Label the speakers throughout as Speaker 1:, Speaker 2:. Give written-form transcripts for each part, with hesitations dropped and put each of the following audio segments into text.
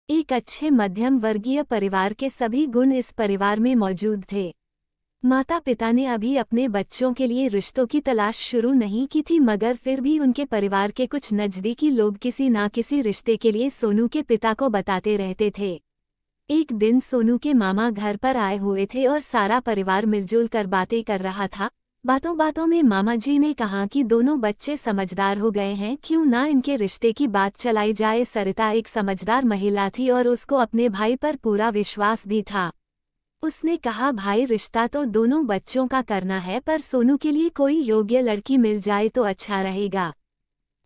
Speaker 1: एक अच्छे मध्यम वर्गीय परिवार के सभी गुण इस परिवार में मौजूद थे। माता पिता ने अभी अपने बच्चों के लिए रिश्तों की तलाश शुरू नहीं की थी, मगर फिर भी उनके परिवार के कुछ नज़दीकी लोग किसी ना किसी रिश्ते के लिए सोनू के पिता को बताते रहते थे। एक दिन सोनू के मामा घर पर आए हुए थे और सारा परिवार मिलजुल कर बातें कर रहा था। बातों बातों में मामा जी ने कहा कि दोनों बच्चे समझदार हो गए हैं, क्यों ना इनके रिश्ते की बात चलाई जाए। सरिता एक समझदार महिला थी और उसको अपने भाई पर पूरा विश्वास भी था। उसने कहा, भाई रिश्ता तो दोनों बच्चों का करना है, पर सोनू के लिए कोई योग्य लड़की मिल जाए तो अच्छा रहेगा।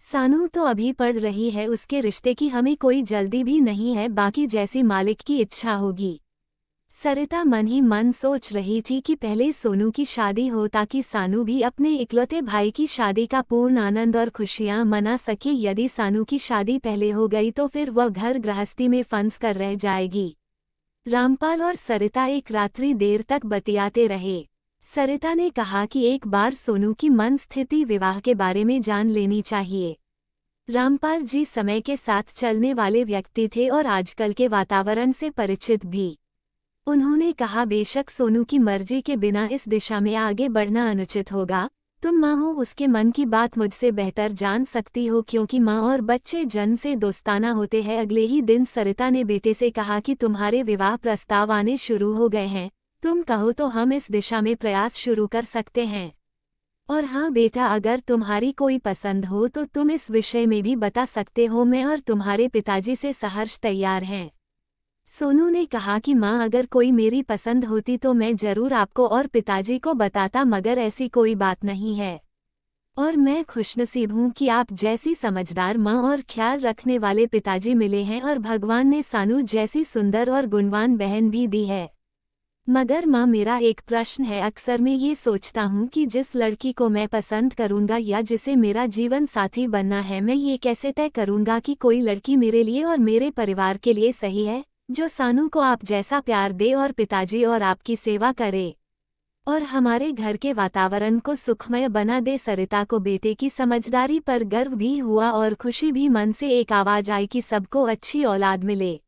Speaker 1: सानू तो अभी पढ़ रही है, उसके रिश्ते की हमें कोई जल्दी भी नहीं है, बाकी जैसी मालिक की इच्छा होगी। सरिता मन ही मन सोच रही थी कि पहले सोनू की शादी हो ताकि सानू भी अपने इकलौते भाई की शादी का पूर्ण आनंद और खुशियां मना सके। यदि सानू की शादी पहले हो गई तो फिर वह घर गृहस्थी में फंस कर रह जाएगी। रामपाल और सरिता एक रात्रि देर तक बतियाते रहे। सरिता ने कहा कि एक बार सोनू की मन स्थिति विवाह के बारे में जान लेनी चाहिए। रामपाल जी समय के साथ चलने वाले व्यक्ति थे और आजकल के वातावरण से परिचित भी। उन्होंने कहा, बेशक सोनू की मर्जी के बिना इस दिशा में आगे बढ़ना अनुचित होगा। तुम माँ हो, उसके मन की बात मुझसे बेहतर जान सकती हो, क्योंकि माँ और बच्चे जन्म से दोस्ताना होते हैं। अगले ही दिन सरिता ने बेटे से कहा कि तुम्हारे विवाह प्रस्ताव आने शुरू हो गए हैं, तुम कहो तो हम इस दिशा में प्रयास शुरू कर सकते हैं। और हाँ बेटा, अगर तुम्हारी कोई पसंद हो तो तुम इस विषय में भी बता सकते हो। मैं और तुम्हारे पिताजी से सहर्ष तैयार हैं। सोनू ने कहा कि माँ, अगर कोई मेरी पसंद होती तो मैं जरूर आपको और पिताजी को बताता, मगर ऐसी कोई बात नहीं है। और मैं खुशनसीब हूँ कि आप जैसी समझदार माँ और ख्याल रखने वाले पिताजी मिले हैं, और भगवान ने सानू जैसी सुंदर और गुणवान बहन भी दी है। मगर माँ, मेरा एक प्रश्न है। अक्सर मैं ये सोचता हूँ कि जिस लड़की को मैं पसंद करूँगा या जिसे मेरा जीवन साथी बनना है, मैं ये कैसे तय करूँगा कि कोई लड़की मेरे लिए और मेरे परिवार के लिए सही है, जो सानू को आप जैसा प्यार दे और पिताजी और आपकी सेवा करे और हमारे घर के वातावरण को सुखमय बना दे। सरिता को बेटे की समझदारी पर गर्व भी हुआ और खुशी भी। मन से एक आवाज आई कि सबको अच्छी औलाद मिले।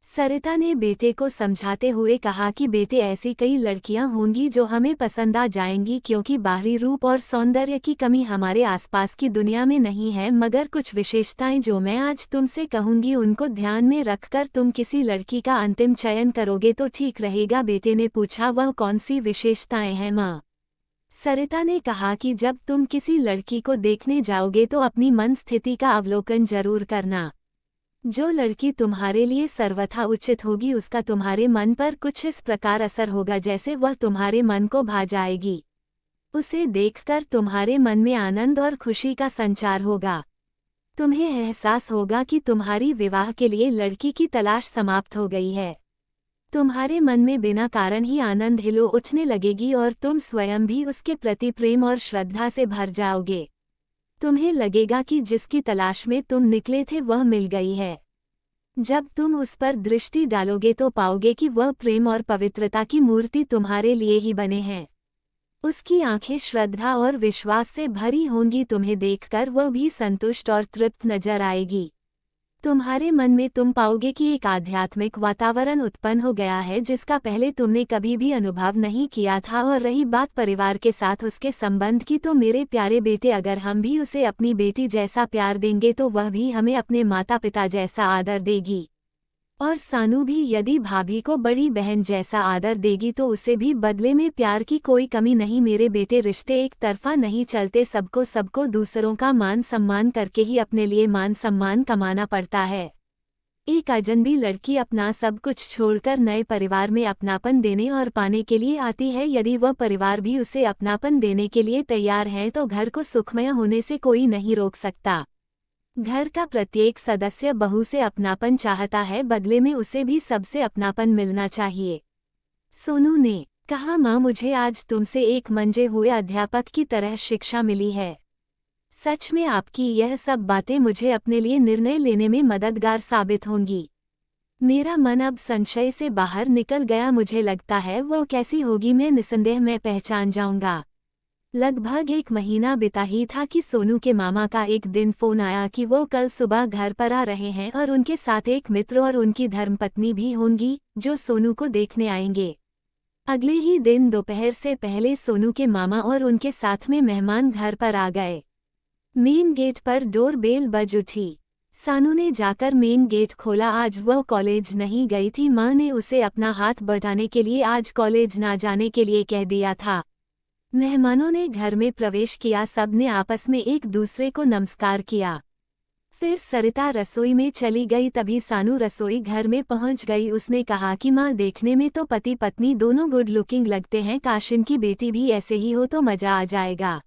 Speaker 1: सरिता ने बेटे को समझाते हुए कहा कि बेटे, ऐसी कई लड़कियां होंगी जो हमें पसंद आ जाएंगी, क्योंकि बाहरी रूप और सौंदर्य की कमी हमारे आसपास की दुनिया में नहीं है, मगर कुछ विशेषताएं जो मैं आज तुमसे कहूंगी उनको ध्यान में रखकर तुम किसी लड़की का अंतिम चयन करोगे तो ठीक रहेगा। बेटे ने पूछा, वह कौन सी विशेषताएं हैं माँ? सरिता ने कहा कि जब तुम किसी लड़की को देखने जाओगे तो अपनी मन स्थिति का अवलोकन जरूर करना। जो लड़की तुम्हारे लिए सर्वथा उचित होगी उसका तुम्हारे मन पर कुछ इस प्रकार असर होगा जैसे वह तुम्हारे मन को भा जाएगी। उसे देखकर तुम्हारे मन में आनंद और खुशी का संचार होगा। तुम्हें एहसास होगा कि तुम्हारी विवाह के लिए लड़की की तलाश समाप्त हो गई है। तुम्हारे मन में बिना कारण ही आनंद हिलो उठने लगेगी और तुम स्वयं भी उसके प्रति प्रेम और श्रद्धा से भर जाओगे। तुम्हें लगेगा कि जिसकी तलाश में तुम निकले थे वह मिल गई है। जब तुम उस पर दृष्टि डालोगे तो पाओगे कि वह प्रेम और पवित्रता की मूर्ति तुम्हारे लिए ही बने हैं। उसकी आंखें श्रद्धा और विश्वास से भरी होंगी। तुम्हें देखकर वह भी संतुष्ट और तृप्त नजर आएगी। तुम्हारे मन में तुम पाओगे कि एक आध्यात्मिक वातावरण उत्पन्न हो गया है जिसका पहले तुमने कभी भी अनुभव नहीं किया था। और रही बात परिवार के साथ उसके संबंध की, तो मेरे प्यारे बेटे, अगर हम भी उसे अपनी बेटी जैसा प्यार देंगे तो वह भी हमें अपने माता पिता जैसा आदर देगी। और सानू भी यदि भाभी को बड़ी बहन जैसा आदर देगी तो उसे भी बदले में प्यार की कोई कमी नहीं। मेरे बेटे, रिश्ते एक तरफा नहीं चलते, सबको दूसरों का मान सम्मान करके ही अपने लिए मान सम्मान कमाना पड़ता है। एक अजनबी लड़की अपना सब कुछ छोड़कर नए परिवार में अपनापन देने और पाने के लिए आती है। यदि वह परिवार भी उसे अपनापन देने के लिए तैयार है तो घर को सुखमय होने से कोई नहीं रोक सकता। घर का प्रत्येक सदस्य बहू से अपनापन चाहता है, बदले में उसे भी सबसे अपनापन मिलना चाहिए। सोनू ने कहा, माँ, मुझे आज तुमसे एक मंजे हुए अध्यापक की तरह शिक्षा मिली है। सच में आपकी यह सब बातें मुझे अपने लिए निर्णय लेने में मददगार साबित होंगी। मेरा मन अब संशय से बाहर निकल गया। मुझे लगता है वो कैसी होगी मैं निसंदेह में पहचान जाऊंगा। लगभग 1 महीना बीता ही था कि सोनू के मामा का एक दिन फोन आया कि वो कल सुबह घर पर आ रहे हैं और उनके साथ एक मित्र और उनकी धर्मपत्नी भी होंगी जो सोनू को देखने आएंगे। अगले ही दिन दोपहर से पहले सोनू के मामा और उनके साथ में मेहमान घर पर आ गए। मेन गेट पर डोर बेल बज उठी। सानू ने जाकर मेन गेट खोला। आज वह कॉलेज नहीं गई थी। माँ ने उसे अपना हाथ बटाने के लिए आज कॉलेज ना जाने के लिए कह दिया था। मेहमानों ने घर में प्रवेश किया। सबने आपस में एक दूसरे को नमस्कार किया। फिर सरिता रसोई में चली गई। तभी सानू रसोई घर में पहुंच गई। उसने कहा कि माँ, देखने में तो पति पत्नी दोनों गुड लुकिंग लगते हैं। काश इनकी बेटी भी ऐसे ही हो तो मजा आ जाएगा।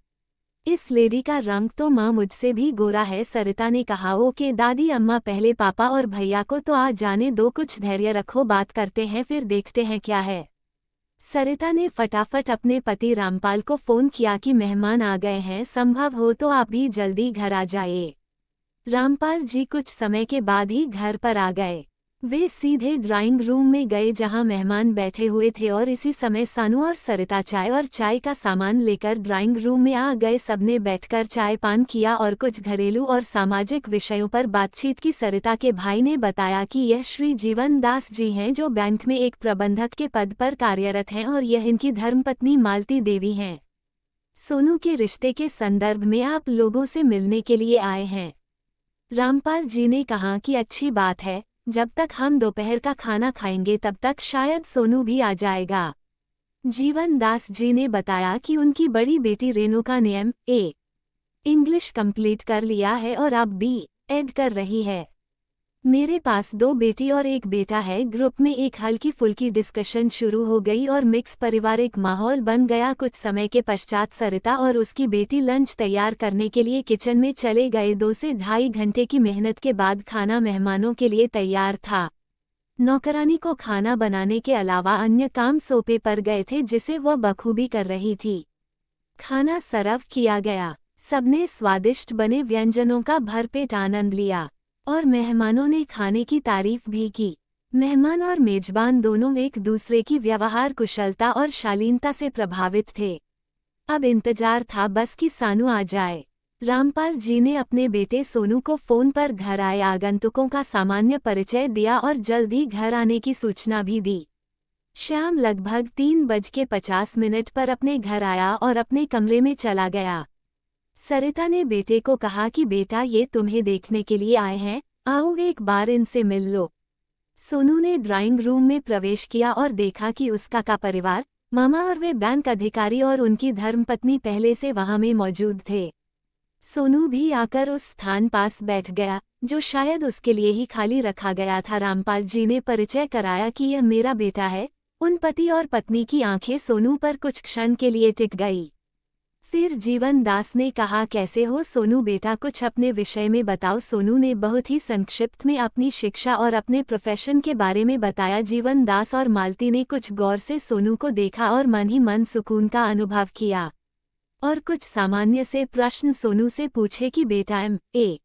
Speaker 1: इस लेडी का रंग तो माँ मुझसे भी गोरा है। सरिता ने कहा। ओके दादी अम्मा, पहले पापा और भैया को तो आ जाने दो। कुछ धैर्य रखो, बात करते हैं फिर देखते हैं क्या है। सरिता ने फटाफट अपने पति रामपाल को फोन किया कि मेहमान आ गए हैं, संभव हो तो आप भी जल्दी घर आ जाइए। रामपाल जी कुछ समय के बाद ही घर पर आ गए। वे सीधे ड्राइंग रूम में गए जहां मेहमान बैठे हुए थे और इसी समय सानू और सरिता चाय और चाय का सामान लेकर ड्राइंग रूम में आ गए। सबने बैठकर चाय पान किया और कुछ घरेलू और सामाजिक विषयों पर बातचीत की। सरिता के भाई ने बताया कि यह श्री जीवन दास जी हैं जो बैंक में एक प्रबंधक के पद पर कार्यरत हैं और यह इनकी धर्मपत्नी मालती देवी हैं। सोनू के रिश्ते के संदर्भ में आप लोगों से मिलने के लिए आए हैं। रामपाल जी ने कहा कि अच्छी बात है, जब तक हम दोपहर का खाना खाएंगे तब तक शायद सोनू भी आ जाएगा। जीवन दास जी ने बताया कि उनकी बड़ी बेटी रेणुका ने M.A. इंग्लिश कंप्लीट कर लिया है और अब B.Ed कर रही है। मेरे पास 2 बेटी और 1 बेटा है। ग्रुप में एक हल्की फुल्की डिस्कशन शुरू हो गई और मिक्स पारिवारिक माहौल बन गया। कुछ समय के पश्चात सरिता और उसकी बेटी लंच तैयार करने के लिए किचन में चले गए। 2 से ढाई घंटे की मेहनत के बाद खाना मेहमानों के लिए तैयार था। नौकरानी को खाना बनाने के अलावा अन्य काम सौंपे पर गए थे जिसे वह बखूबी कर रही थी। खाना सर्व किया गया। सबने स्वादिष्ट बने व्यंजनों का भरपेट आनंद लिया और मेहमानों ने खाने की तारीफ भी की। मेहमान और मेजबान दोनों एक दूसरे की व्यवहार कुशलता और शालीनता से प्रभावित थे। अब इंतजार था बस कि सानू आ जाए। रामपाल जी ने अपने बेटे सोनू को फोन पर घर आए आगंतुकों का सामान्य परिचय दिया और जल्द ही घर आने की सूचना भी दी। शाम लगभग 3:50 पर अपने घर आया और अपने कमरे में चला गया। सरिता ने बेटे को कहा कि बेटा, ये तुम्हें देखने के लिए आए हैं, आओ एक बार इनसे मिल लो। सोनू ने ड्राइंग रूम में प्रवेश किया और देखा कि उसका का परिवार, मामा और वे बैंक अधिकारी और उनकी धर्मपत्नी पहले से वहां में मौजूद थे। सोनू भी आकर उस स्थान पास बैठ गया जो शायद उसके लिए ही खाली रखा गया था। रामपाल जी ने परिचय कराया कि यह मेरा बेटा है। उन पति और पत्नी की आंखें सोनू पर कुछ क्षण के लिए टिक गई। फिर जीवन दास ने कहा, कैसे हो सोनू बेटा, कुछ अपने विषय में बताओ। सोनू ने बहुत ही संक्षिप्त में अपनी शिक्षा और अपने प्रोफेशन के बारे में बताया। जीवन दास और मालती ने कुछ गौर से सोनू को देखा और मन ही मन सुकून का अनुभव किया और कुछ सामान्य से प्रश्न सोनू से पूछे कि बेटा M.A.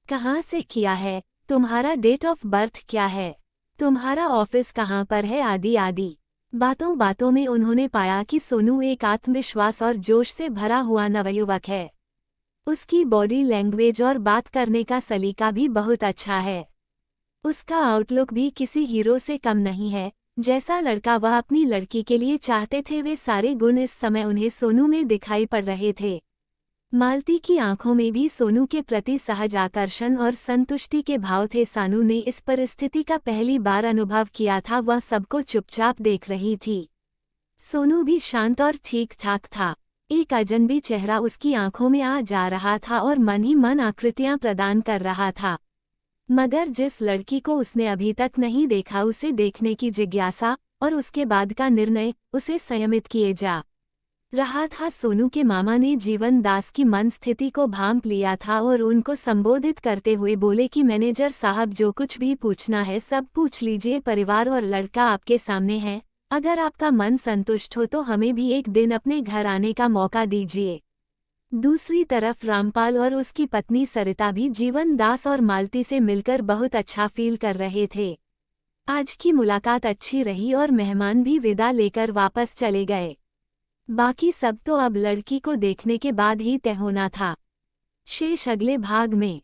Speaker 1: कहाँ से किया है, तुम्हारा डेट ऑफ बर्थ क्या है, तुम्हारा ऑफिस कहाँ पर है, आदि आदि। बातों बातों में उन्होंने पाया कि सोनू एक आत्मविश्वास और जोश से भरा हुआ नवयुवक है। उसकी बॉडी लैंग्वेज और बात करने का सलीका भी बहुत अच्छा है। उसका आउटलुक भी किसी हीरो से कम नहीं है। जैसा लड़का वह अपनी लड़की के लिए चाहते थे, वे सारे गुण इस समय उन्हें सोनू में दिखाई पड़ रहे थे। मालती की आंखों में भी सोनू के प्रति सहज आकर्षण और संतुष्टि के भाव थे। सानू ने इस परिस्थिति का पहली बार अनुभव किया था। वह सबको चुपचाप देख रही थी। सोनू भी शांत और ठीक ठाक था। एक अजनबी चेहरा उसकी आंखों में आ जा रहा था और मन ही मन आकृतियां प्रदान कर रहा था। मगर जिस लड़की को उसने अभी तक नहीं देखा, उसे देखने की जिज्ञासा और उसके बाद का निर्णय उसे संयमित किए जा रहा था। सोनू के मामा ने जीवन दास की मन स्थिति को भांप लिया था और उनको संबोधित करते हुए बोले कि मैनेजर साहब, जो कुछ भी पूछना है सब पूछ लीजिए। परिवार और लड़का आपके सामने है। अगर आपका मन संतुष्ट हो तो हमें भी एक दिन अपने घर आने का मौका दीजिए। दूसरी तरफ रामपाल और उसकी पत्नी सरिता भी जीवन दास और मालती से मिलकर बहुत अच्छा फील कर रहे थे। आज की मुलाकात अच्छी रही और मेहमान भी विदा लेकर वापस चले गए। बाकी सब तो अब लड़की को देखने के बाद ही तय होना था। शेष अगले भाग में।